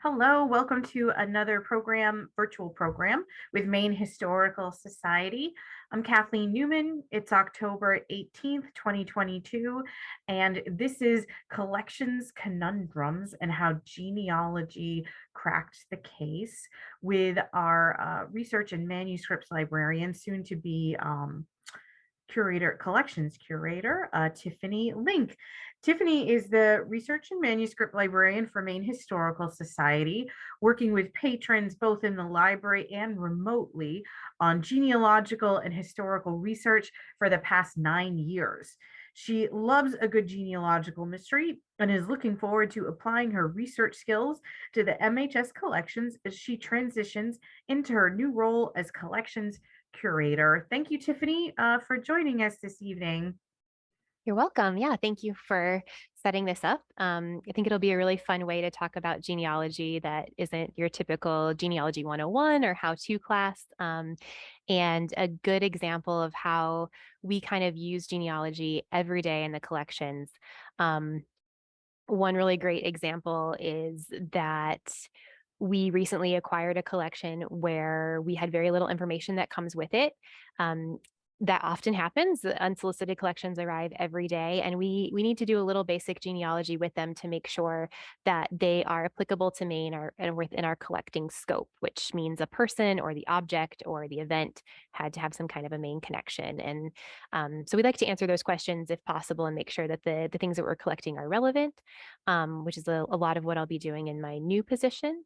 Hello, welcome to another virtual program with Maine Historical Society. I'm Kathleen Newman. It's October 18th, 2022, and this is Collections, Conundrums, and How Genealogy Cracked the Case with our research and manuscripts librarian, soon to be collections curator, Tiffany Link. Tiffany is the research and manuscript librarian for Maine Historical Society, working with patrons both in the library and remotely on genealogical and historical research for the past 9 years. She loves a good genealogical mystery and is looking forward to applying her research skills to the MHS collections as she transitions into her new role as collections curator. Thank you, Tiffany, for joining us this evening. You're welcome. Yeah, thank you for setting this up. I think it'll be a really fun way to talk about genealogy that isn't your typical genealogy 101 or how to class, and a good example of how we kind of use genealogy every day in the collections. Um, One really great example is that we recently acquired a collection where we had very little information that comes with it. Um, that often happens. The unsolicited collections arrive every day, and we need to do a little basic genealogy with them to make sure that they are applicable to Maine or and within our collecting scope, which means a person or the object or the event had to have some kind of a Maine connection. And so we like to answer those questions if possible and make sure that the things that we're collecting are relevant, which is a lot of what I'll be doing in my new position.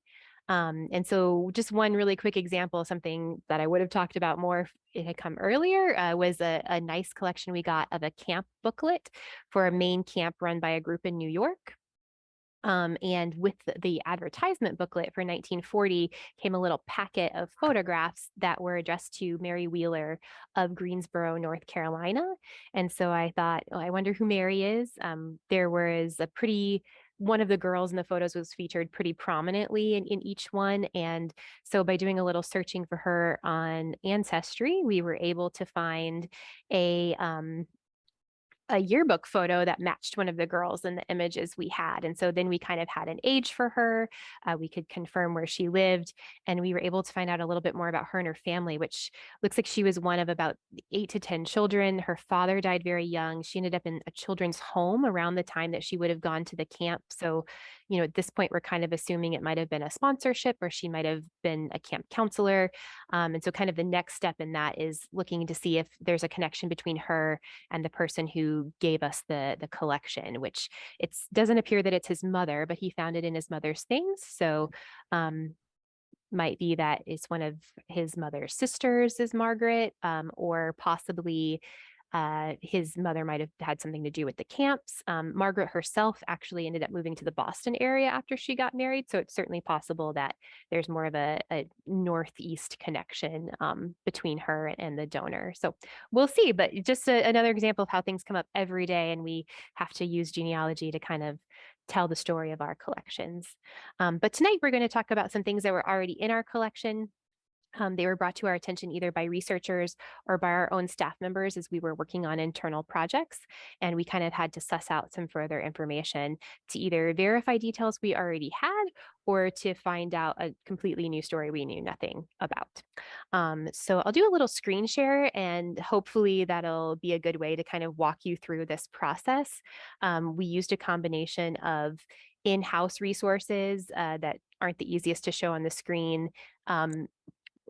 And so, just one really quick example, something that I would have talked about more if it had come earlier, was a nice collection we got of a camp booklet for a Maine camp run by a group in New York. And with the advertisement booklet for 1940 came a little packet of photographs that were addressed to Mary Wheeler of Greensboro, North Carolina. And so I thought, oh, I wonder who Mary is. There was one of the girls in the photos was featured pretty prominently in each one. And so by doing a little searching for her on Ancestry, we were able to find a a yearbook photo that matched one of the girls in the images we had. And so then we kind of had an age for her. We could confirm where she lived, and we were able to find out a little bit more about her and her family, which looks like she was one of about 8 to 10 children. Her father died very young. She ended up in a children's home around the time that she would have gone to the camp. So, at this point, we're kind of assuming it might have been a sponsorship or she might have been a camp counselor. And so, kind of the next step in that is looking to see if there's a connection between her and the person who gave us the collection, which it doesn't appear that it's his mother, but he found it in his mother's things. So might be that it's one of his mother's sisters is Margaret, or possibly his mother might have had something to do with the camps. Margaret herself actually ended up moving to the Boston area after she got married. So it's certainly possible that there's more of a northeast connection between her and the donor. So we'll see. But just another example of how things come up every day, and we have to use genealogy to kind of tell the story of our collections. But tonight we're going to talk about some things that were already in our collection. They were brought to our attention either by researchers or by our own staff members as we were working on internal projects. And we kind of had to suss out some further information to either verify details we already had or to find out a completely new story we knew nothing about. So I'll do a little screen share, and hopefully that'll be a good way to kind of walk you through this process. We used a combination of in-house resources that aren't the easiest to show on the screen,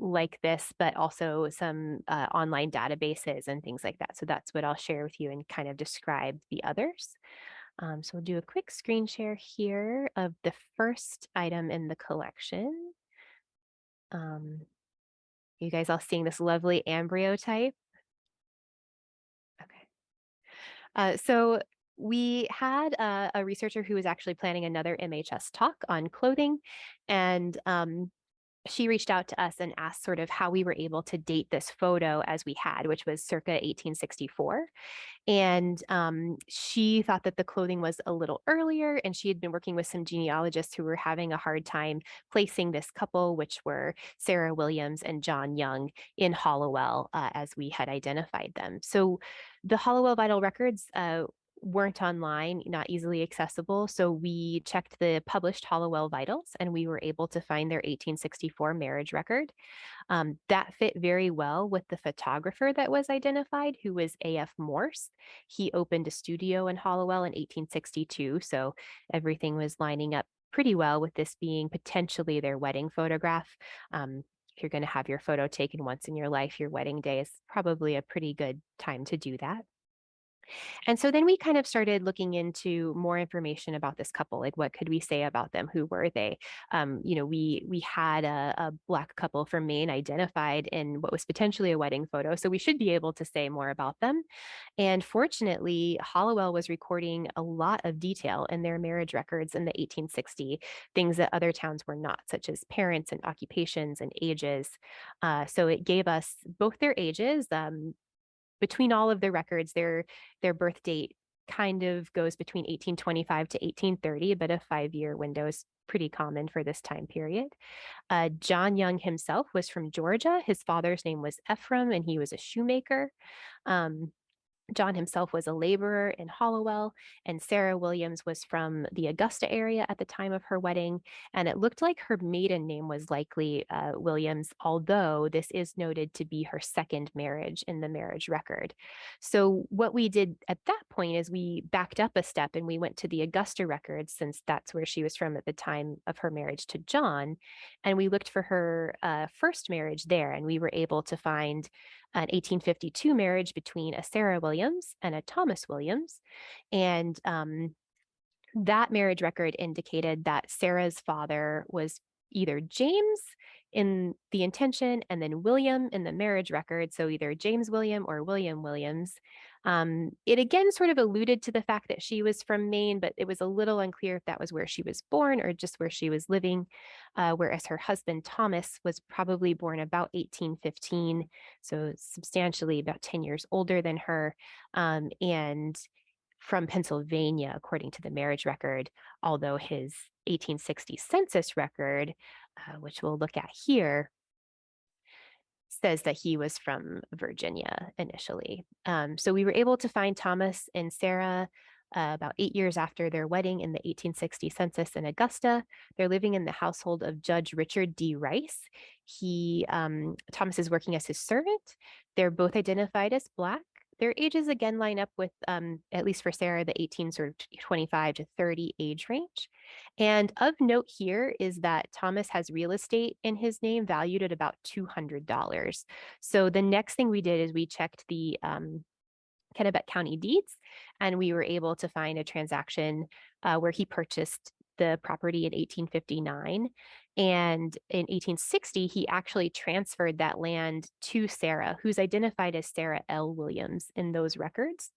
like this, but also some online databases and things like that. So that's what I'll share with you and kind of describe the others. So we'll do a quick screen share here of the first item in the collection. Um, you guys all seeing this lovely embryo-type? Okay. So we had a researcher who was actually planning another MHS talk on clothing, and she reached out to us and asked sort of how we were able to date this photo as we had, which was circa 1864. And she thought that the clothing was a little earlier, and she had been working with some genealogists who were having a hard time placing this couple, which were Sarah Williams and John Young, in Hollowell as we had identified them. So the Hollowell vital records weren't online, not easily accessible. So we checked the published Hollowell vitals and we were able to find their 1864 marriage record. That fit very well with the photographer that was identified, who was A.F. Morse. He opened a studio in Hollowell in 1862. So everything was lining up pretty well with this being potentially their wedding photograph. If you're going to have your photo taken once in your life, your wedding day is probably a pretty good time to do that. And so then we kind of started looking into more information about this couple. Like, what could we say about them? Who were they? We had a Black couple from Maine identified in what was potentially a wedding photo. So we should be able to say more about them. And fortunately, Hollowell was recording a lot of detail in their marriage records in the 1860, things that other towns were not, such as parents and occupations and ages. So it gave us both their ages. Between all of the records, their birth date kind of goes between 1825 to 1830, but a 5-year window is pretty common for this time period. John Young himself was from Georgia. His father's name was Ephraim, and he was a shoemaker. Um, John himself was a laborer in Hollowell, and Sarah Williams was from the Augusta area at the time of her wedding. And it looked like her maiden name was likely Williams, although this is noted to be her second marriage in the marriage record. So, what we did at that point is we backed up a step and we went to the Augusta records, since that's where she was from at the time of her marriage to John. And we looked for her first marriage there, and we were able to find an 1852 marriage between a Sarah Williams and a Thomas Williams. And that marriage record indicated that Sarah's father was either James in the intention and then William in the marriage record. So either James William or William Williams. It again sort of alluded to the fact that she was from Maine, but it was a little unclear if that was where she was born or just where she was living. Whereas her husband Thomas was probably born about 1815, so substantially about 10 years older than her. And from Pennsylvania, according to the marriage record, although his 1860 census record, which we'll look at here, says that he was from Virginia initially. So we were able to find Thomas and Sarah about 8 years after their wedding in the 1860 census in Augusta. They're living in the household of Judge Richard D. Rice. Thomas is working as his servant. They're both identified as Black. Their ages again line up with, at least for Sarah, the 18 sort of 25 to 30 age range. And of note here is that Thomas has real estate in his name valued at about $200. So the next thing we did is we checked the Kennebec County deeds, and we were able to find a transaction where he purchased the property in 1859. And in 1860, he actually transferred that land to Sarah, who's identified as Sarah L. Williams in those records.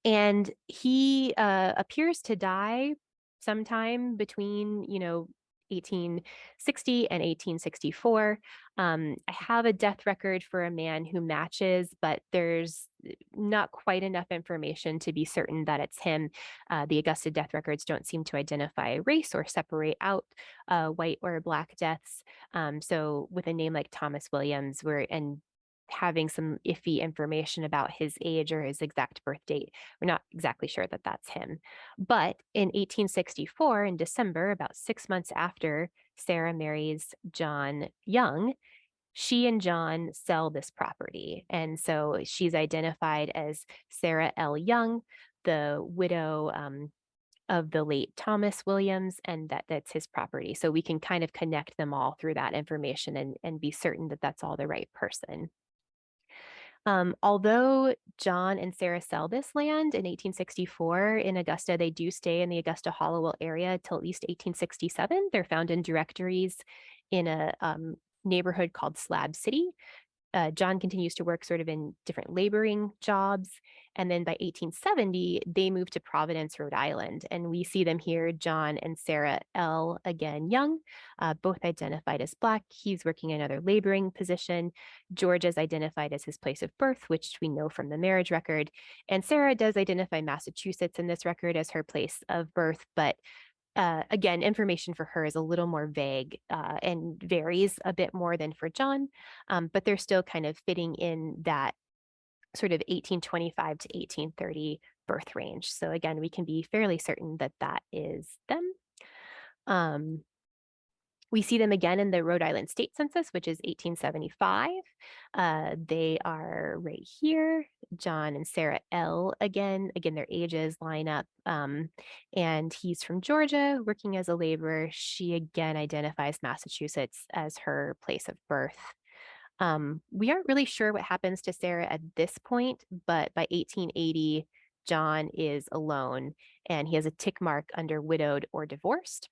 And he appears to die sometime between, 1860 and 1864. I have a death record for a man who matches, but there's not quite enough information to be certain that it's him. The Augusta death records don't seem to identify race or separate out white or Black deaths. So with a name like Thomas Williams, and having some iffy information about his age or his exact birth date, we're not exactly sure that that's him. But in 1864, in December, about 6 months after Sarah marries John Young, she and John sell this property. And so she's identified as Sarah L. Young, the widow of the late Thomas Williams, and that's his property. So we can kind of connect them all through that information and be certain that that's all the right person. Although John and Sarah sell this land in 1864 in Augusta, they do stay in the Augusta Hollowell area till at least 1867. They're found in directories in a neighborhood called Slab City. John continues to work sort of in different laboring jobs. And then by 1870, they moved to Providence, Rhode Island. And we see them here, John and Sarah L. again Young, both identified as Black. He's working another laboring position. George is identified as his place of birth, which we know from the marriage record. And Sarah does identify Massachusetts in this record as her place of birth, but again, information for her is a little more vague and varies a bit more than for John, but they're still kind of fitting in that sort of 1825 to 1830 birth range. So again, we can be fairly certain that that is them. Um, we see them again in the Rhode Island State Census, which is 1875. They are right here, John and Sarah L. Again, their ages line up. And he's from Georgia, working as a laborer. She again identifies Massachusetts as her place of birth. We aren't really sure what happens to Sarah at this point, but by 1880, John is alone and he has a tick mark under widowed or divorced.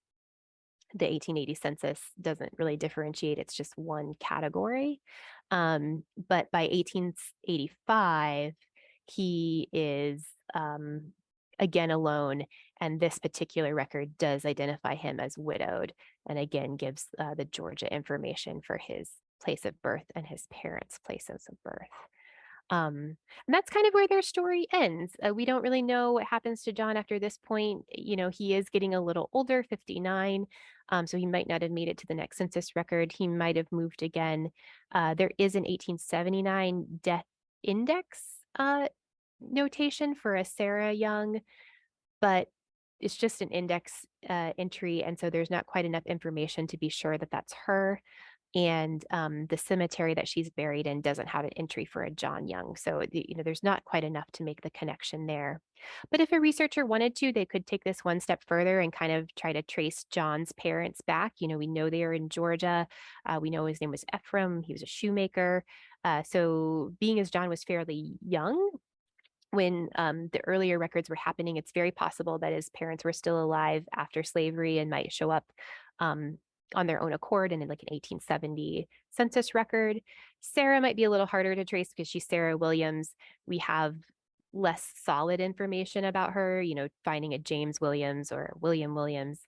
The 1880 census doesn't really differentiate, it's just one category. But by 1885, he is again alone, and this particular record does identify him as widowed, and again gives the Georgia information for his place of birth and his parents' places of birth. And that's kind of where their story ends. We don't really know what happens to John after this point. You know, he is getting a little older, 59. So he might not have made it to the next census record. He might have moved again. There is an 1879 death index notation for a Sarah Young, but it's just an index entry. And so there's not quite enough information to be sure that that's her. And the cemetery that she's buried in doesn't have an entry for a John Young. So, there's not quite enough to make the connection there. But if a researcher wanted to, they could take this one step further and kind of try to trace John's parents back. We know they are in Georgia. We know his name was Ephraim. He was a shoemaker. So being as John was fairly young, when the earlier records were happening, it's very possible that his parents were still alive after slavery and might show up on their own accord and in like an 1870 census record. Sarah might be a little harder to trace because she's Sarah Williams. We have less solid information about her, finding a James Williams or William Williams,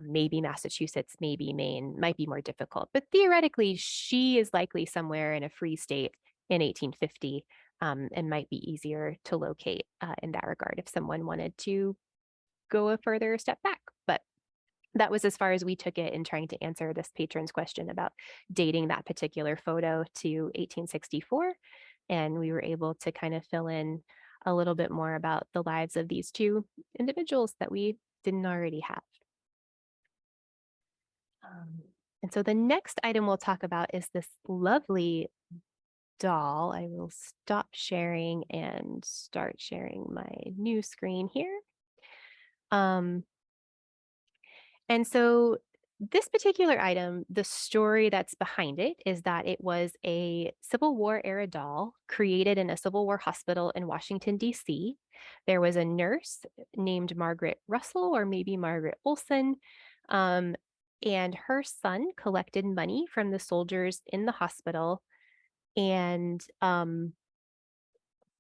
maybe Massachusetts, maybe Maine, might be more difficult. But theoretically, she is likely somewhere in a free state in 1850 and might be easier to locate in that regard if someone wanted to go a further step back. But that was as far as we took it in trying to answer this patron's question about dating that particular photo to 1864. And we were able to kind of fill in a little bit more about the lives of these two individuals that we didn't already have. And so the next item we'll talk about is this lovely doll. I will stop sharing and start sharing my new screen here. And so this particular item, the story that's behind it is that it was a Civil War era doll created in a Civil War hospital in Washington, D.C. There was a nurse named Margaret Russell, or maybe Margaret Olson, and her son collected money from the soldiers in the hospital and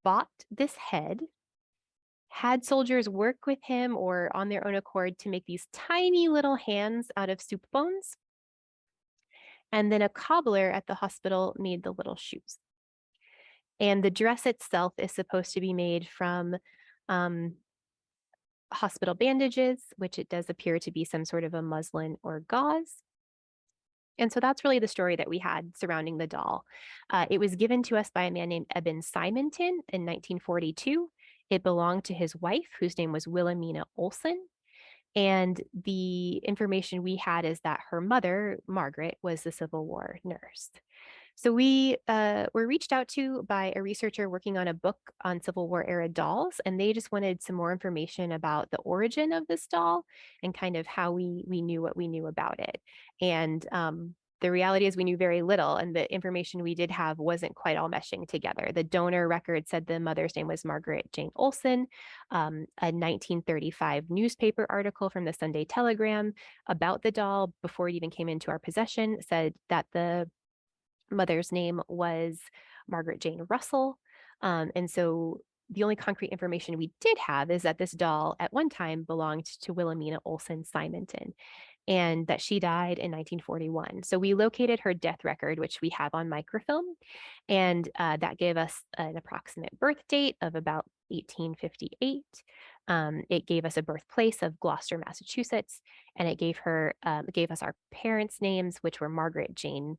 bought this head, had soldiers work with him or on their own accord to make these tiny little hands out of soup bones. And then a cobbler at the hospital made the little shoes. And the dress itself is supposed to be made from hospital bandages, which it does appear to be some sort of a muslin or gauze. And so that's really the story that we had surrounding the doll. It was given to us by a man named Ebon Simonton in 1942. It belonged to his wife, whose name was Willamina Olson. And the information we had is that her mother, Margaret, was the Civil War nurse. So we were reached out to by a researcher working on a book on Civil War era dolls, and they just wanted some more information about the origin of this doll and kind of how we knew what we knew about it. And the reality is we knew very little, and the information we did have wasn't quite all meshing together. The donor record said the mother's name was Margaret Jane Olson. A 1935 newspaper article from the Sunday Telegram about the doll before it even came into our possession said that the mother's name was Margaret Jane Russell. And so the only concrete information we did have is that this doll at one time belonged to Willamina Olson Simonton and that she died in 1941. So we located her death record, which we have on microfilm, and that gave us an approximate birth date of about 1858. It gave us a birthplace of Gloucester, Massachusetts, and it gave us our parents' names, which were Margaret Jane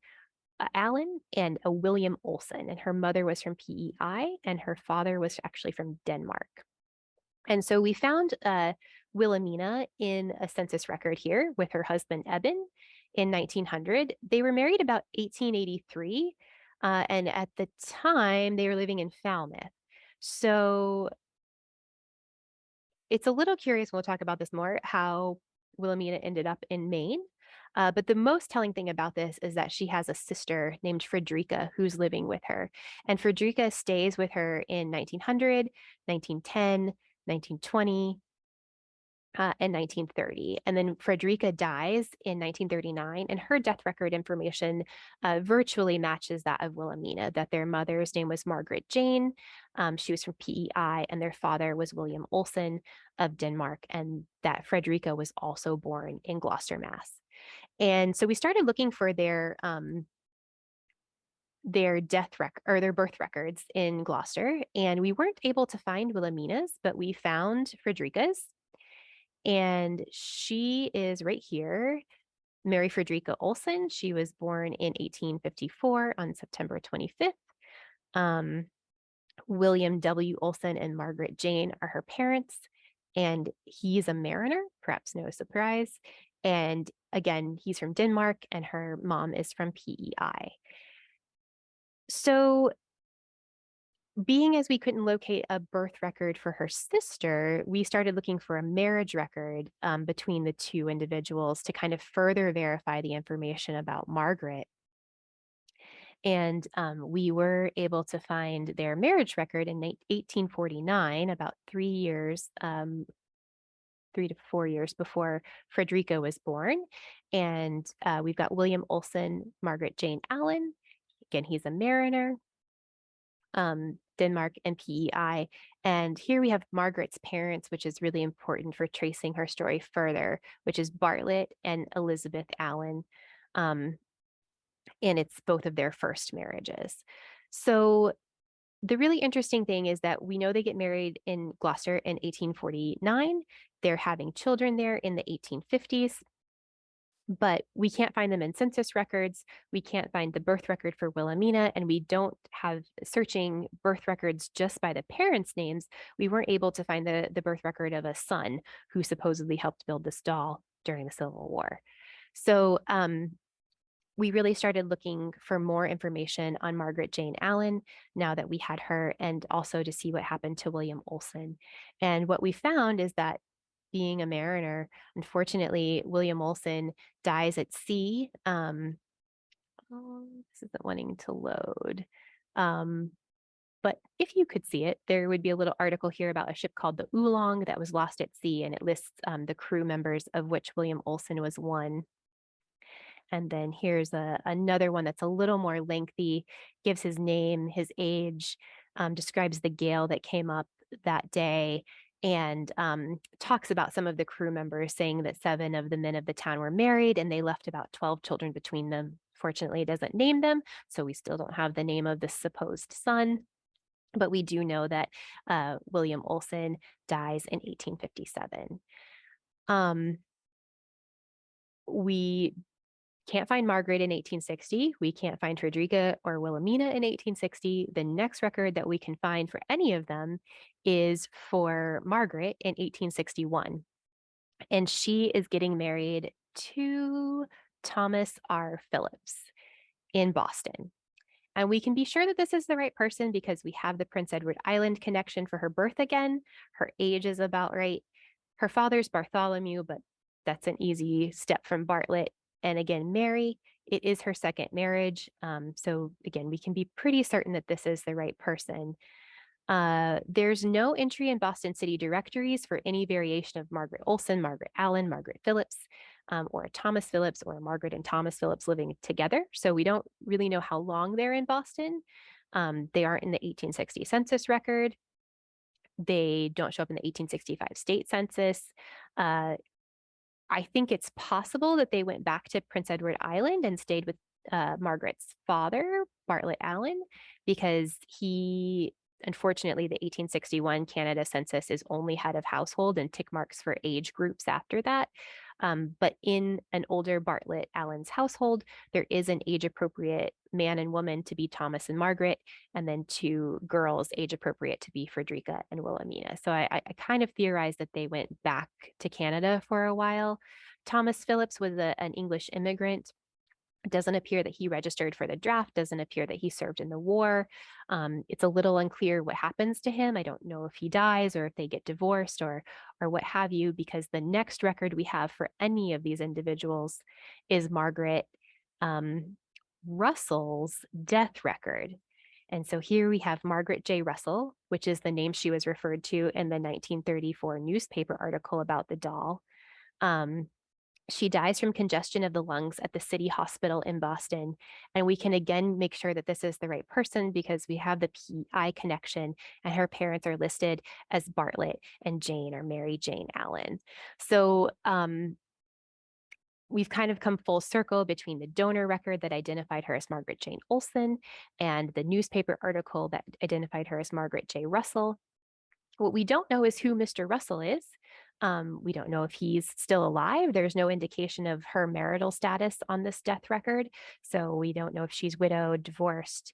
Allen and a William Olson, and her mother was from PEI and her father was actually from Denmark. And so we found Willamina in a census record here with her husband Ebon in 1900. They were married about 1883, and at the time they were living in Falmouth. So it's a little curious, we'll talk about this more, how Wilhelmina ended up in Maine. But the most telling thing about this is that she has a sister named Frederica who's living with her. And Frederica stays with her in 1900, 1910, 1920, in 1930. And then Frederica dies in 1939, and her death record information virtually matches that of Wilhelmina, that their mother's name was Margaret Jane. She was from PEI, and their father was William Olson of Denmark, and that Frederica was also born in Gloucester, Mass. And so we started looking for their death record or their birth records in Gloucester, and we weren't able to find Wilhelmina's, but we found Frederica's. And she is right here, Mary Frederica Olson. She was born in 1854 on September 25th. William W. Olson and Margaret Jane are her parents, and he's a mariner, perhaps no surprise. And again, he's from Denmark, and her mom is from PEI. So being as we couldn't locate a birth record for her sister, we started looking for a marriage record between the two individuals to kind of further verify the information about Margaret. And we were able to find their marriage record in 1849, about 3 years, 3 to 4 years before Frederica was born. And we've got William Olson, Margaret Jane Allen. Again, he's a mariner. Denmark and PEI. And here we have Margaret's parents, which is really important for tracing her story further, which is Bartlett and Elizabeth Allen. And it's both of their first marriages. So the really interesting thing is that we know they get married in Gloucester in 1849. They're having children there in the 1850s. But we can't find them in census records. We can't find the birth record for Wilhelmina, and we don't have searching birth records just by the parents' names. We weren't able to find the birth record of a son who supposedly helped build this doll during the Civil War. So we really started looking for more information on Margaret Jane Allen now that we had her, and also to see what happened to William Olson. And what we found is that being a mariner, unfortunately, William Olson dies at sea. Oh, this isn't wanting to load. But if you could see it, there would be a little article here about a ship called the Oolong that was lost at sea, and it lists the crew members, of which William Olson was one. And then here's another one that's a little more lengthy, gives his name, his age, describes the gale that came up that day, and talks about some of the crew members, saying that 7 of the men of the town were married and they left about 12 children between them. Fortunately, it doesn't name them, so we still don't have the name of the supposed son. But we do know that William Olson dies in 1857. We can't find Margaret in 1860. We can't find Frederica or Wilhelmina in 1860. The next record that we can find for any of them is for Margaret in 1861. And she is getting married to Thomas R. Phillips in Boston. And we can be sure that this is the right person because we have the Prince Edward Island connection for her birth again. Her age is about right. Her father's Bartholomew, but that's an easy step from Bartlett. And again, Mary, it is her second marriage. So again, we can be pretty certain that this is the right person. There's no entry in Boston City directories for any variation of Margaret Olson, Margaret Allen, Margaret Phillips, or a Thomas Phillips or a Margaret and Thomas Phillips living together. So we don't really know how long they're in Boston. They aren't in the 1860 census record. They don't show up in the 1865 state census. I think it's possible that they went back to Prince Edward Island and stayed with Margaret's father, Bartlett Allen, because he Unfortunately, the 1861 Canada census is only head of household and tick marks for age groups after that. But in an older Bartlett Allen's household, there is an age appropriate man and woman to be Thomas and Margaret, and then two girls age appropriate to be Frederica and Wilhelmina. So I kind of theorized that they went back to Canada for a while. Thomas Phillips was an English immigrant. It doesn't appear that he registered for the draft, doesn't appear that he served in the war. It's a little unclear what happens to him. I don't know if he dies or if they get divorced or what have you, because the next record we have for any of these individuals is Margaret Russell's death record. And so here we have Margaret J. Russell, which is the name she was referred to in the 1934 newspaper article about the doll. She dies from congestion of the lungs at the City Hospital in Boston. And we can again make sure that this is the right person because we have the PI connection and her parents are listed as Bartlett and Jane or Mary Jane Allen. So we've kind of come full circle between the donor record that identified her as Margaret Jane Olson and the newspaper article that identified her as Margaret J. Russell. What we don't know is who Mr. Russell is. We don't know if he's still alive. There's no indication of her marital status on this death record. So we don't know if she's widowed, divorced,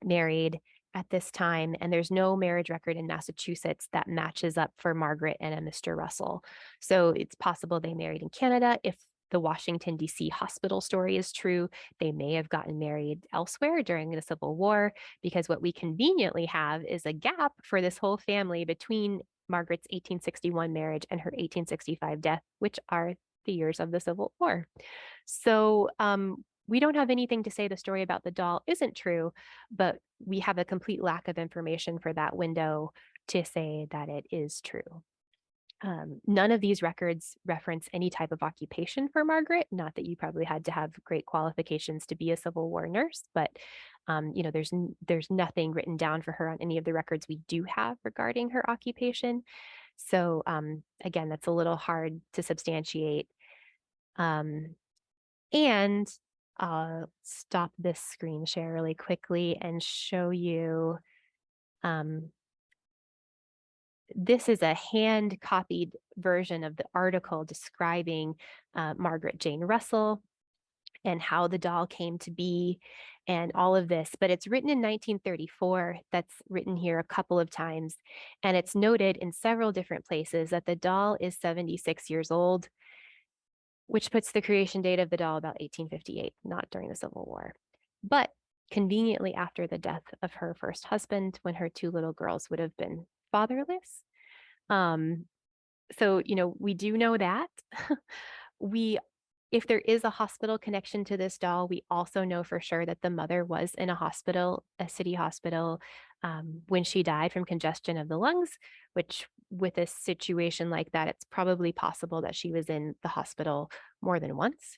married at this time. And there's no marriage record in Massachusetts that matches up for Margaret and a Mr. Russell. So it's possible they married in Canada. If the Washington, D.C. hospital story is true, they may have gotten married elsewhere during the Civil War, because what we conveniently have is a gap for this whole family between Margaret's 1861 marriage and her 1865 death, which are the years of the Civil War. So we don't have anything to say the story about the doll isn't true, but we have a complete lack of information for that window to say that it is true. None of these records reference any type of occupation for Margaret. Not that you probably had to have great qualifications to be a Civil War nurse, but there's nothing written down for her on any of the records we do have regarding her occupation. So again, that's a little hard to substantiate. And I'll stop this screen share really quickly and show you. This is a hand copied version of the article describing Margaret Jane Russell and how the doll came to be and all of this, but it's written in 1934. That's written here a couple of times. And it's noted in several different places that the doll is 76 years old, which puts the creation date of the doll about 1858, not during the Civil War. But conveniently after the death of her first husband, when her two little girls would have been fatherless. So, we do know that. If there is a hospital connection to this doll, we also know for sure that the mother was in a hospital, a city hospital, when she died from congestion of the lungs, which with a situation like that, it's probably possible that she was in the hospital more than once.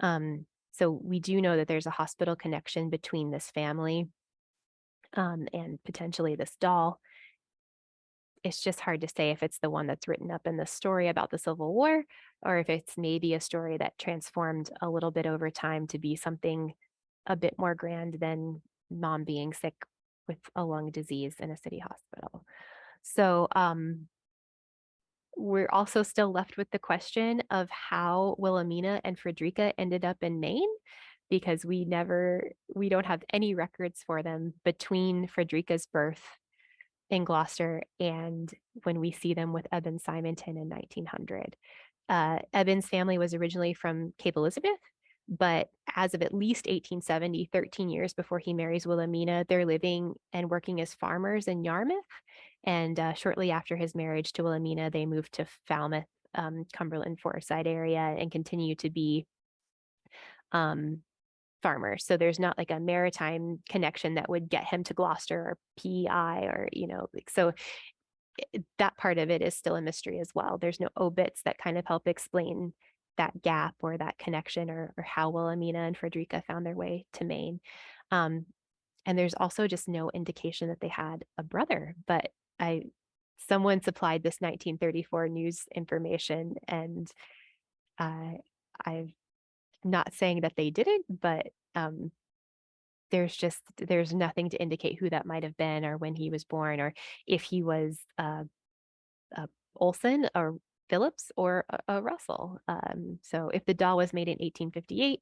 So we do know that there's a hospital connection between this family and potentially this doll. It's just hard to say if it's the one that's written up in the story about the Civil War, or if it's maybe a story that transformed a little bit over time to be something a bit more grand than mom being sick with a lung disease in a city hospital. So we're also still left with the question of how Wilhelmina and Frederica ended up in Maine, because we don't have any records for them between Frederica's birth in Gloucester and when we see them with Ebon Simonton in 1900. Ebon's family was originally from Cape Elizabeth, but as of at least 1870, 13 years before he marries Wilhelmina, they're living and working as farmers in Yarmouth. And shortly after his marriage to Wilhelmina, they moved to Falmouth, Cumberland, Forestside area and continue to be farmers. So there's not like a maritime connection that would get him to Gloucester or PEI or, so that part of it is still a mystery as well. There's no obits that kind of help explain that gap or that connection or how Wilhelmina and Frederica found their way to Maine. And there's also just no indication that they had a brother, but someone supplied this 1934 news information, and I'm not saying that they didn't, but there's nothing to indicate who that might have been or when he was born or if he was a Olson or Phillips or a Russell. So if the doll was made in 1858,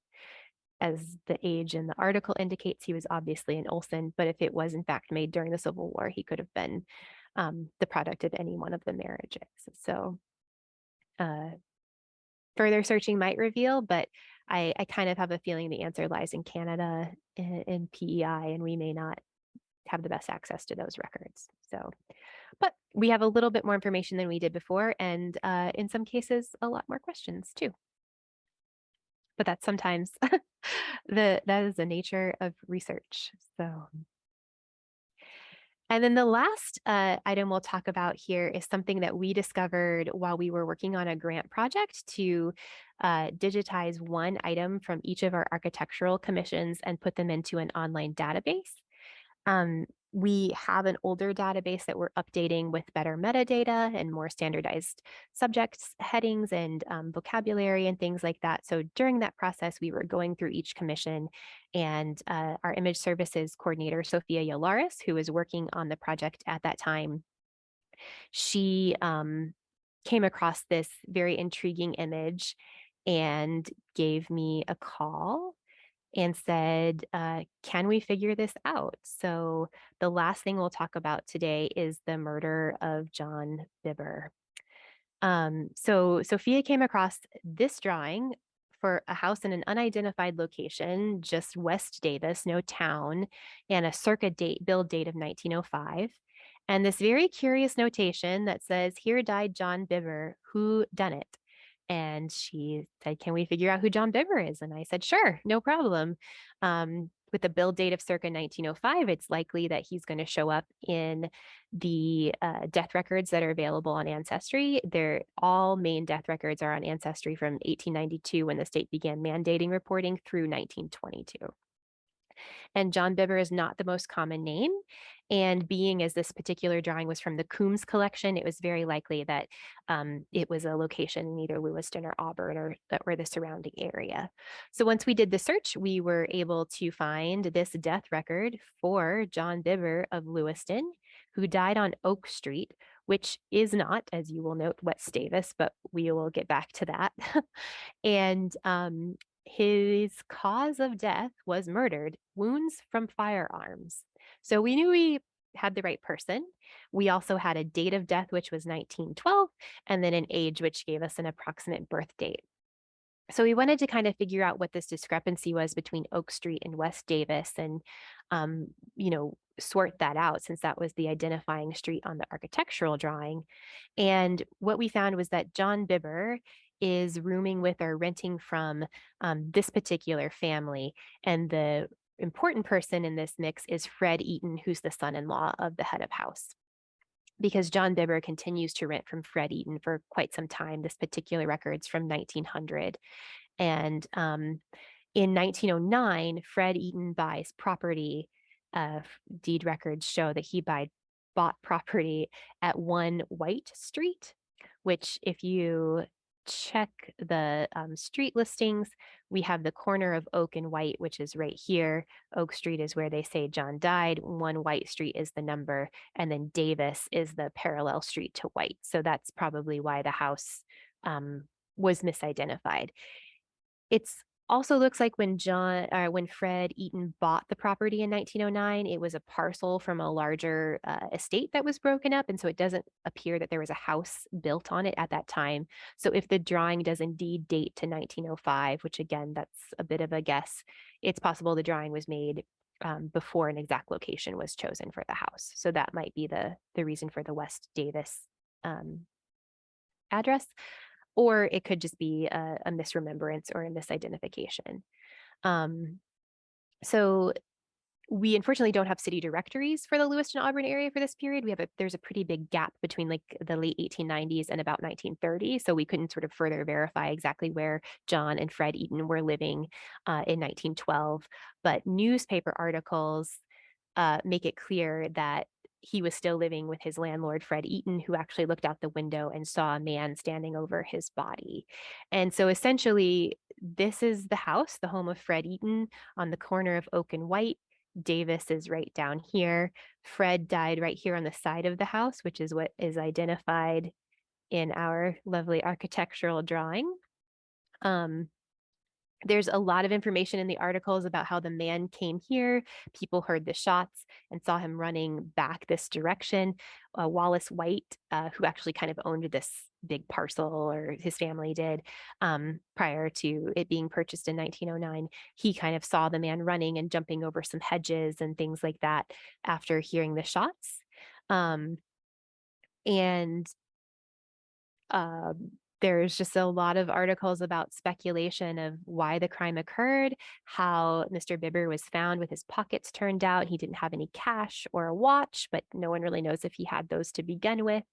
as the age in the article indicates, he was obviously an Olson. But if it was in fact made during the Civil War, he could have been the product of any one of the marriages. So uh, further searching might reveal, but I kind of have a feeling the answer lies in Canada in PEI, and we may not have the best access to those records. So, but we have a little bit more information than we did before, and in some cases, a lot more questions too. But that's sometimes that is the nature of research. So, and then the last item we'll talk about here is something that we discovered while we were working on a grant project to digitize one item from each of our architectural commissions and put them into an online database. We have an older database that we're updating with better metadata and more standardized subjects, headings, and vocabulary and things like that. So during that process, we were going through each commission, and our image services coordinator, Sophia Yolaris, who was working on the project at that time, she came across this very intriguing image and gave me a call and said, can we figure this out? So the last thing we'll talk about today is the murder of John Bibber. So Sophia came across this drawing for a house in an unidentified location, just West Davis, no town, and a circa build date of 1905. And this very curious notation that says, here died John Bibber, who done it? And she said, can we figure out who John Bibber is? And I said, sure, no problem. With the build date of circa 1905, it's likely that he's going to show up in the death records that are available on Ancestry. They're all Maine death records are on Ancestry from 1892 when the state began mandating reporting through 1922. And John Bibber is not the most common name. And being as this particular drawing was from the Coombs collection, it was very likely that it was a location in either Lewiston or Auburn or the surrounding area. So once we did the search, we were able to find this death record for John Bibber of Lewiston, who died on Oak Street, which is not, as you will note, West Davis, but we will get back to that. And his cause of death was murdered, wounds from firearms. So we knew we had the right person. We also had a date of death, which was 1912, and then an age, which gave us an approximate birth date. So we wanted to kind of figure out what this discrepancy was between Oak Street and West Davis and, sort that out since that was the identifying street on the architectural drawing. And what we found was that John Bibber is rooming with or renting from this particular family. And the important person in this mix is Fred Eaton, who's the son-in-law of the head of house. Because John Bibber continues to rent from Fred Eaton for quite some time. This particular record's from 1900. And in 1909, Fred Eaton buys property. Deed records show that he bought property at 1 White Street, which if you check the street listings, we have the corner of Oak and White, which is right here. Oak Street is where they say John died. 1 White Street is the number, and then Davis is the parallel street to White. So that's probably why the house was misidentified. It's also looks like when Fred Eaton bought the property in 1909, it was a parcel from a larger estate that was broken up. And so it doesn't appear that there was a house built on it at that time. So if the drawing does indeed date to 1905, which again, that's a bit of a guess, it's possible the drawing was made before an exact location was chosen for the house. So that might be the reason for the West Davis address. Or it could just be a misremembrance or a misidentification. So we unfortunately don't have city directories for the Lewiston Auburn area for this period. There's a pretty big gap between like the late 1890s and about 1930. So we couldn't sort of further verify exactly where John and Fred Eaton were living in 1912. But newspaper articles make it clear that he was still living with his landlord, Fred Eaton, who actually looked out the window and saw a man standing over his body. And so essentially, this is the house, the home of Fred Eaton on the corner of Oak and White. Davis is right down here. Fred died right here on the side of the house, which is what is identified in our lovely architectural drawing. Um, there's a lot of information in the articles about how the man came here. People heard the shots and saw him running back this direction. Wallace White, who actually kind of owned this big parcel, or his family did, prior to it being purchased in 1909, he kind of saw the man running and jumping over some hedges and things like that after hearing the shots. Um, and there's just a lot of articles about speculation of why the crime occurred, how Mr. Bibber was found with his pockets turned out. He didn't have any cash or a watch, but no one really knows if he had those to begin with.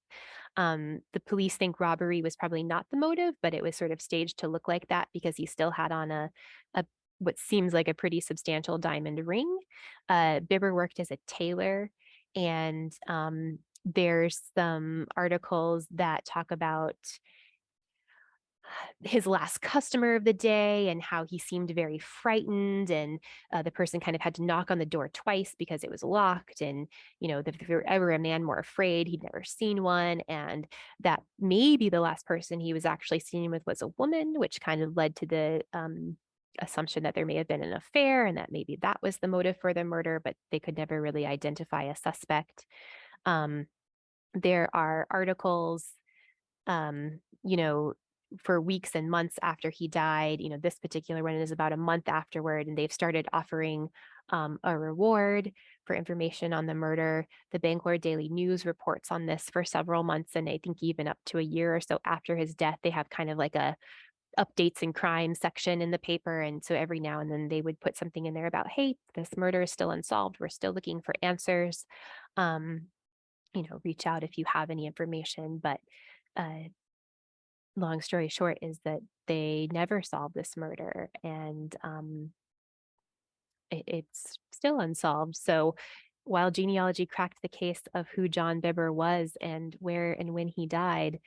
The police think robbery was probably not the motive, but it was sort of staged to look like that because he still had on a what seems like a pretty substantial diamond ring. Bibber worked as a tailor, and there's some articles that talk about his last customer of the day and how he seemed very frightened, and the person kind of had to knock on the door twice because it was locked, and if there were ever a man more afraid, he'd never seen one, and that maybe the last person he was actually seen with was a woman, which kind of led to the assumption that there may have been an affair and that maybe that was the motive for the murder, but they could never really identify a suspect. um, there are articles, um, you know, for weeks and months after he died. This particular one is about a month afterward, and they've started offering a reward for information on the murder. The Bangor Daily News reports on this for several months, and I think even up to a year or so after his death, they have kind of like a updates and crime section in the paper. And so every now and then they would put something in there about, hey, this murder is still unsolved. We're still looking for answers. Um, reach out if you have any information. But uh, long story short is that they never solved this murder, and it's still unsolved. So while genealogy cracked the case of who John Bibber was and where and when he died,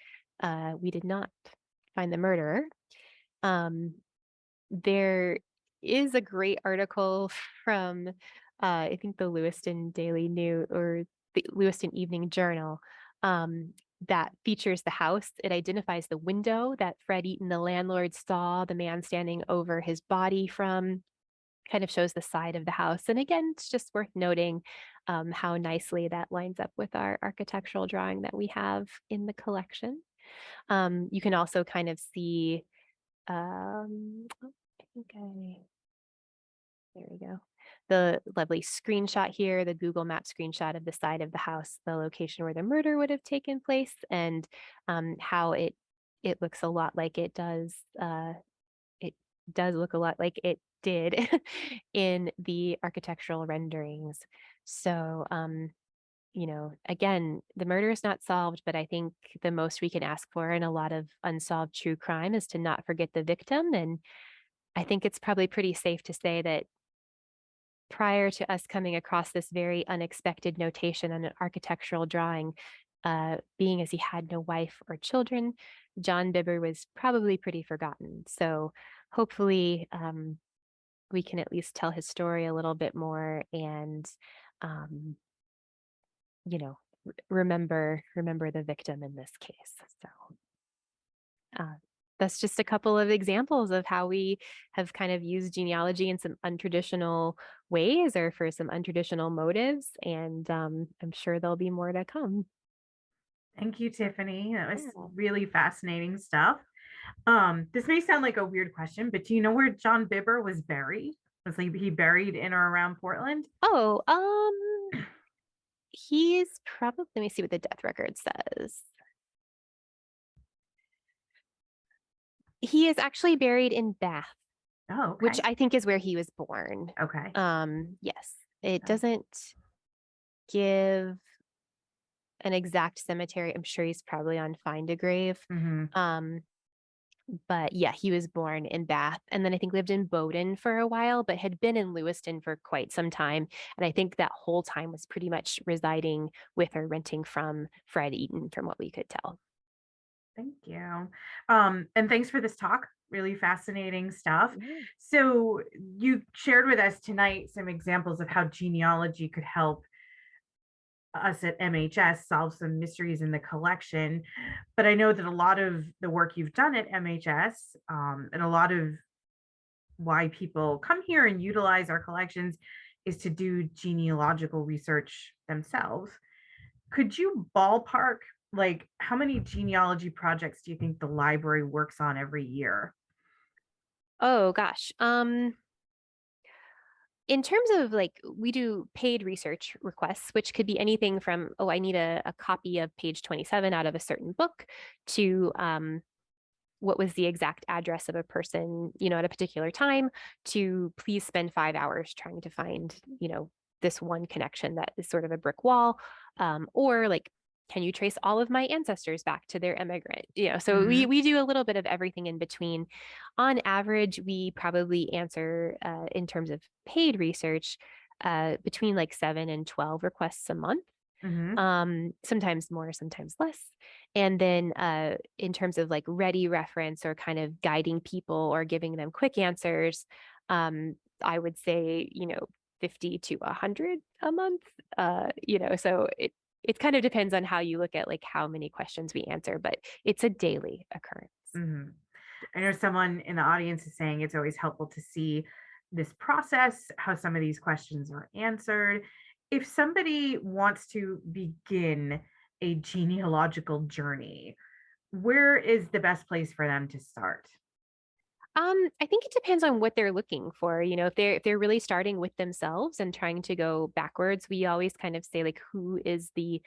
we did not find the murderer. Um, there is a great article from, I think, the Lewiston Daily News or the Lewiston Evening Journal, that features the house. It identifies the window that Fred Eaton, the landlord, saw the man standing over his body from, kind of shows the side of the house. And again, it's just worth noting how nicely that lines up with our architectural drawing that we have in the collection. You can also kind of see, I think there we go. The lovely screenshot here, the Google Map screenshot of the side of the house, the location where the murder would have taken place, and how it looks a lot like it does. It does look a lot like it did in the architectural renderings. So, again, the murder is not solved, but I think the most we can ask for in a lot of unsolved true crime is to not forget the victim. And I think it's probably pretty safe to say that prior to us coming across this very unexpected notation on an architectural drawing, being as he had no wife or children, John Bibber was probably pretty forgotten. So hopefully, we can at least tell his story a little bit more, and um, you know, remember the victim in this case. So uh, that's just a couple of examples of how we have kind of used genealogy in some untraditional ways or for some untraditional motives. And I'm sure there'll be more to come. Thank you, Tiffany. That was Yeah. really fascinating stuff. This may sound like a weird question, but do you know where John Bibber was buried? Was he buried in or around Portland? Oh, he's probably, let me see what the death record says. He is actually buried in Bath, Oh, which okay. I think is where he was born. Okay. Yes, it doesn't give an exact cemetery. I'm sure he's probably on Find a Grave. Mm-hmm. Um, but yeah, he was born in Bath, and then I think lived in Bowdoin for a while, but had been in Lewiston for quite some time. And I think that whole time was pretty much residing with or renting from Fred Eaton, from what we could tell. Thank you. And thanks for this talk. Really fascinating stuff. Yeah. So, you shared with us tonight some examples of how genealogy could help us at MHS solve some mysteries in the collection. But I know that a lot of the work you've done at MHS, and a lot of why people come here and utilize our collections is to do genealogical research themselves. Could you ballpark, like, how many genealogy projects do you think the library works on every year? Oh gosh. In terms of like, we do paid research requests, which could be anything from, oh, I need a copy of page 27 out of a certain book to what was the exact address of a person, at a particular time, to please spend 5 hours trying to find, this one connection that is sort of a brick wall. Or like, can you trace all of my ancestors back to their immigrant? So we Mhm, we do a little bit of everything in between. On average, we probably answer in terms of paid research between like 7 and 12 requests a month, mhm, sometimes more, sometimes less. And then in terms of like ready reference or kind of guiding people or giving them quick answers, I would say, 50 to 100 a month. So it kind of depends on how you look at like how many questions we answer, but it's a daily occurrence. mhm. I know someone in the audience is saying it's always helpful to see this process, how some of these questions are answered. If somebody wants to begin a genealogical journey, where is the best place for them to start? I think it depends on what they're looking for. If they're really starting with themselves and trying to go backwards, we always kind of say like, who is the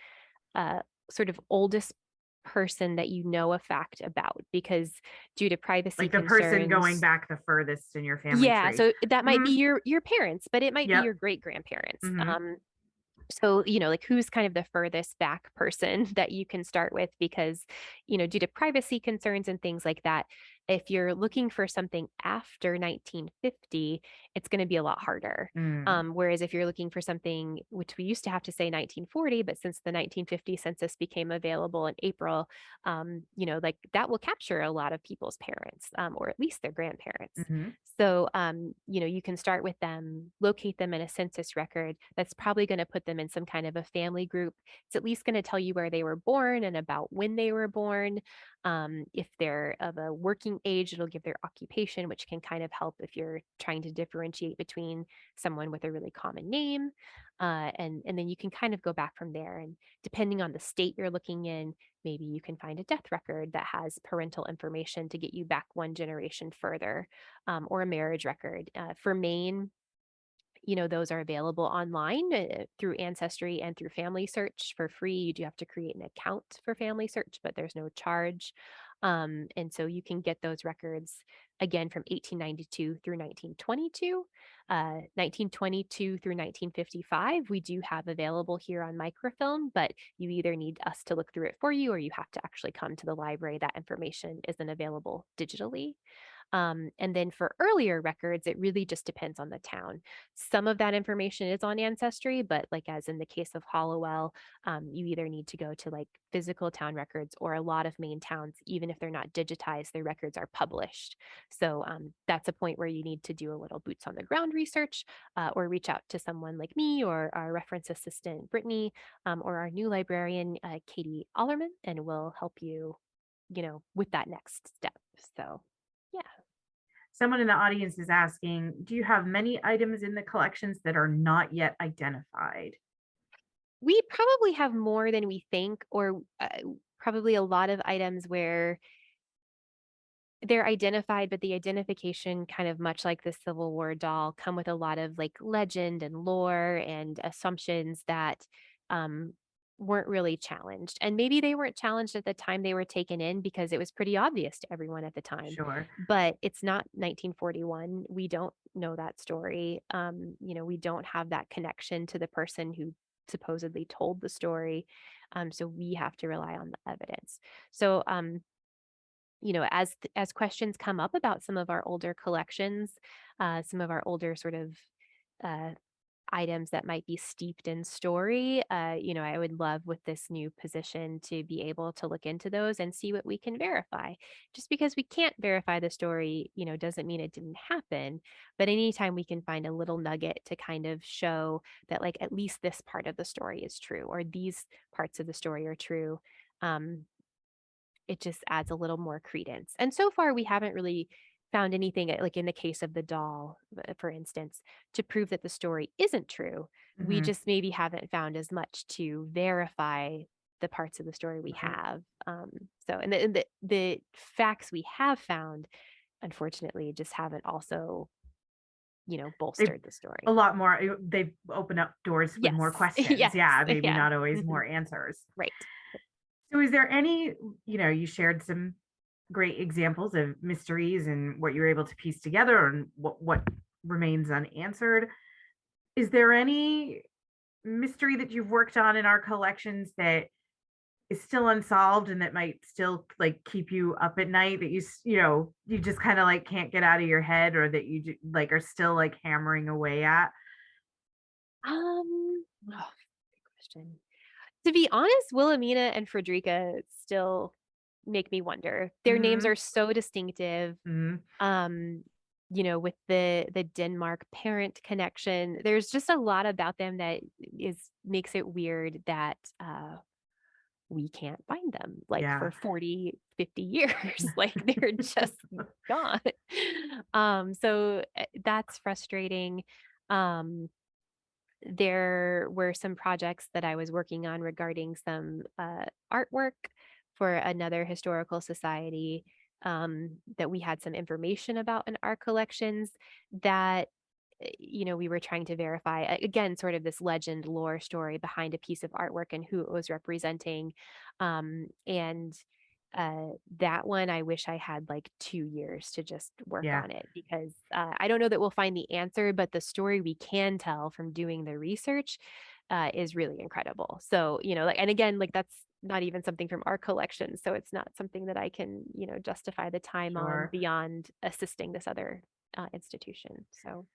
uh, sort of oldest person that you know a fact about? Because due to privacy Like the person going concerns, back the furthest in your family yeah. tree. So that might be Mhm. your parents, but it might be Yep. your great grandparents. Mhm. So, like who's kind of the furthest back person that you can start with? Because, due to privacy concerns and things like that, if you're looking for something after 1950, it's going to be a lot harder. Mm. Whereas if you're looking for something, which we used to have to say 1940, but since the 1950 census became available in April, like that will capture a lot of people's parents, or at least their grandparents. Mhm. So, you can start with them, locate them in a census record that's probably going to put them in some kind of a family group. It's at least going to tell you where they were born and about when they were born. If they're of a working age, it'll give their occupation, which can kind of help if you're trying to differentiate between someone with a really common name. And then you can kind of go back from there. And depending on the state you're looking in, maybe you can find a death record that has parental information to get you back one generation further, or a marriage record. For Maine, those are available online through Ancestry and through Family Search for free. You do have to create an account for Family Search, but there's no charge. And so you can get those records again from 1892 through 1922, 1922 through 1955. We do have available here on microfilm, but you either need us to look through it for you or you have to actually come to the library. That information isn't available digitally. And then for earlier records, it really just depends on the town. Some of that information is on Ancestry, but like as in the case of Hollowell, you either need to go to like physical town records, or a lot of Maine towns, even if they're not digitized, their records are published. So that's a point where you need to do a little boots on the ground research, or reach out to someone like me or our reference assistant, Brittany, or our new librarian, Katie Allerman, and we'll help you, with that next step. So, yeah. Someone in the audience is asking, do you have many items in the collections that are not yet identified? We probably have more than we think, or probably a lot of items where they're identified, but the identification, kind of much like the Civil War doll, come with a lot of like legend and lore and assumptions that um, weren't really challenged. And maybe they weren't challenged at the time they were taken in because it was pretty obvious to everyone at the time. Sure. But it's not 1941. We don't know that story. We don't have that connection to the person who supposedly told the story. So we have to rely on the evidence. So, as questions come up about some of our older collections, some of our older sort of uh, items that might be steeped in story, I would love with this new position to be able to look into those and see what we can verify. Just because we can't verify the story, doesn't mean it didn't happen. But anytime we can find a little nugget to kind of show that, like, at least this part of the story is true or these parts of the story are true, um, it just adds a little more credence. And so far, we haven't really found anything, like in the case of the doll, for instance, to prove that the story isn't true. We Mhm. just maybe haven't found as much to verify the parts of the story we Right. have. And the facts we have found, unfortunately, just haven't also, They bolstered the a story. lot more they've opened up doors with more Yes. questions. Yes. Yeah, maybe Yeah. not always Mhm. more answers. Right. So is there any, you shared some great examples of mysteries and what you're able to piece together and what remains unanswered. Is there any mystery that you've worked on in our collections that is still unsolved and that might still like keep you up at night that you just kind of like can't get out of your head or that like are still like hammering away at? Good question. To be honest, Willamina and Frederica still make me wonder. Their names Mhm. are so distinctive. Mhm. Um, with the Denmark parent connection, there's just a lot about them that is makes it weird that we can't find them like Yeah. for 40, 50 years. Like they're just gone. So that's frustrating. Um, there were some projects that I was working on regarding some artwork for another historical society, that we had some information about in our collections that, we were trying to verify. Again, sort of this legend lore story behind a piece of artwork and who it was representing. And that one, I wish I had like 2 years to just work Yeah, on it because I don't know that we'll find the answer, but the story we can tell from doing the research is really incredible. So, like, and again, like that's not even something from our collection. So it's not something that I can, justify the time on sure. beyond assisting this other institution. So,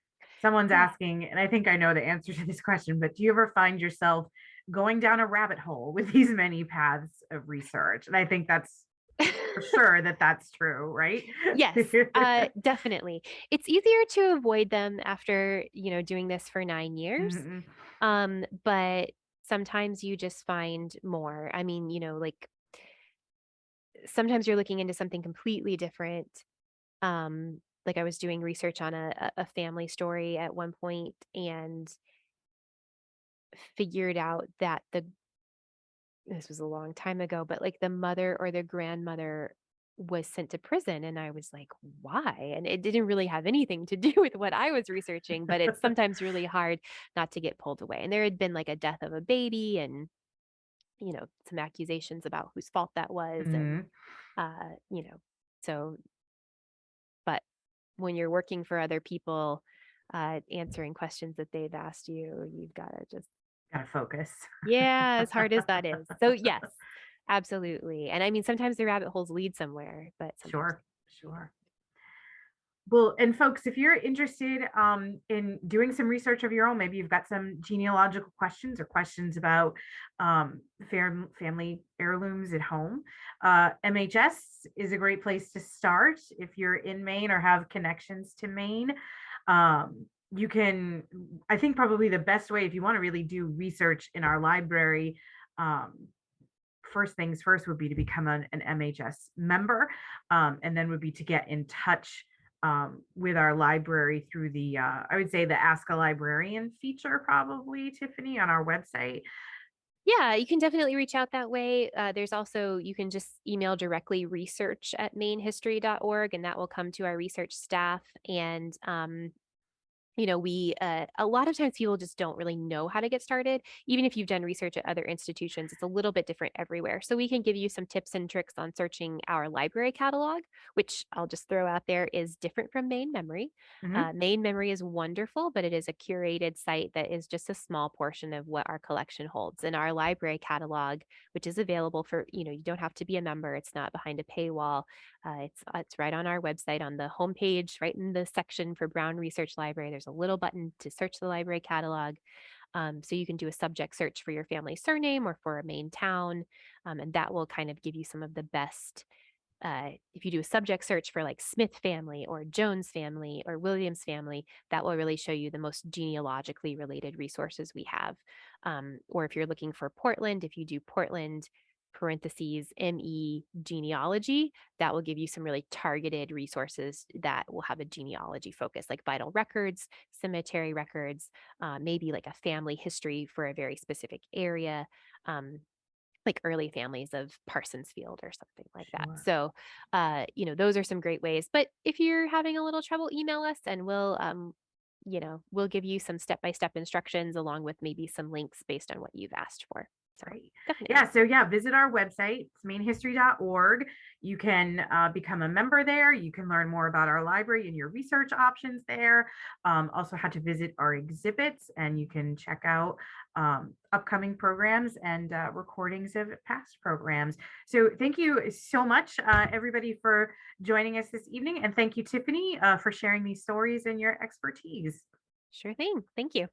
Someone's yeah. asking, and I think I know the answer to this question, but do you ever find yourself going down a rabbit hole with these many paths of research? And I think that's for sure that that's true, right? Yes, definitely. It's easier to avoid them after, doing this for 9 years. Mhm. But sometimes you just find more. I mean, like sometimes you're looking into something completely different. Like I was doing research on a family story at one point and figured out that this was a long time ago, but like the mother or the grandmother was sent to prison. And I was like, why? And it didn't really have anything to do with what I was researching, but it's sometimes really hard not to get pulled away. And there had been like a death of a baby and, some accusations about whose fault that was. And, Mhm. uh, you know, so, but when you're working for other people, answering questions that they've asked you, you've got to just, Gotta focus. yeah, as hard as that is. So, yes, absolutely. And I mean, sometimes the rabbit holes lead somewhere, but sometimes Sure, sure. Well, and folks, if you're interested in doing some research of your own, maybe you've got some genealogical questions or questions about family heirlooms at home. MHS is a great place to start if you're in Maine or have connections to Maine. You can, I think, probably the best way if you want to really do research in our library. Um, First things first would be to become an MHS member, and then would be to get in touch with our library through the, I would say, the Ask a Librarian feature, probably, Tiffany, on our website. yeah, you can definitely reach out that way. There's also, you can just email directly research@mainehistory.org, and that will come to our research staff. And we a lot of times people just don't really know how to get started. Even if you've done research at other institutions, it's a little bit different everywhere. So we can give you some tips and tricks on searching our library catalog, which I'll just throw out there is different from Main Memory. Mhm. Main Memory is wonderful, but it is a curated site that is just a small portion of what our collection holds. And our library catalog, which is available for, you don't have to be a member. It's not behind a paywall. It's right on our website on the homepage, right in the section for Brown Research Library. There's there's a little button to search the library catalog. So you can do a subject search for your family surname or for a Maine town, and that will kind of give you some of the best. If you do a subject search for like Smith family or Jones family or Williams family, that will really show you the most genealogically related resources we have. Or if you're looking for Portland, if you do Portland parentheses ME genealogy, that will give you some really targeted resources that will have a genealogy focus, like vital records, cemetery records, maybe like a family history for a very specific area. Like early families of Parsonsfield or something like that. Sure. So, those are some great ways. But if you're having a little trouble, email us and we'll give you some step-by-step instructions along with maybe some links based on what you've asked for. So Great. definitely. Yeah. So, yeah, visit our website, it's mainhistory.org. You can become a member there. You can learn more about our library and your research options there. Also, how to visit our exhibits, and you can check out upcoming programs and recordings of past programs. So, thank you so much, everybody, for joining us this evening. And thank you, Tiffany, for sharing these stories and your expertise. Sure thing. Thank you.